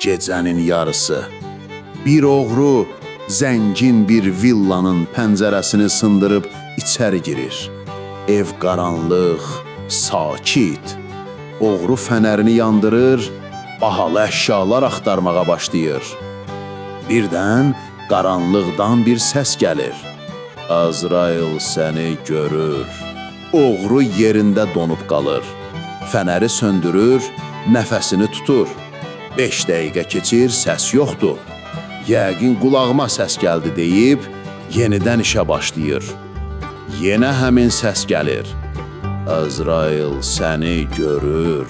Gecənin yarısı. Bir oğru zəngin bir villanın pəncərəsini sındırıb içəri girir. Ev qaranlıq, sakit. Oğru fənərini yandırır, bahalı əşyalar axtarmağa başlayır. Birdən qaranlıqdan bir səs gəlir. Azrail səni görür. Oğru yerində donub qalır. Fənəri söndürür, nəfəsini tutur. 5 dəqiqə keçir, səs yoxdur. Yəqin qulağıma səs gəldi deyib, yenidən işə başlayır. Yenə həmin səs gəlir. Azrail səni görür.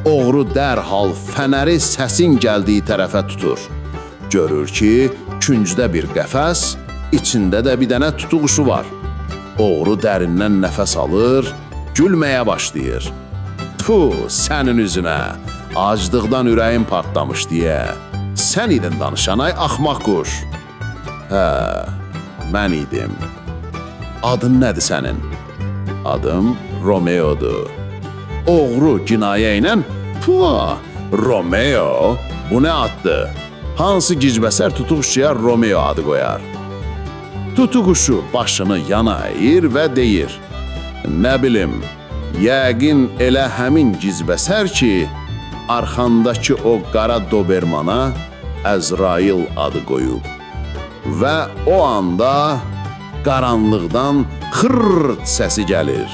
Oğru dərhal fənəri səsin gəldiyi tərəfə tutur. Görür ki, küncdə bir qəfəs, içində də bir dənə tutuquşu var. Oğru dərindən nəfəs alır, gülməyə başlayır. Tuh, sənin üzünə, aclıqdan ürəyim partlamış deyə. Sən idin danışan ay axmaq quş. Hə, mən idim. Adın nədir sənin? Adım Romeo'dur. Oğru kinayə ilə, puh, Romeo, bu nə addır? Hansı gicbəsər tutuquşuya Romeo adı qoyar? Tutuquşu başını yana əyir və deyir, nə bilim, yəqin elə həmin gizbəsər ki, arxandakı o qara dobermana Əzrail adı qoyub. Və o anda qaranlıqdan xırrt səsi gəlir.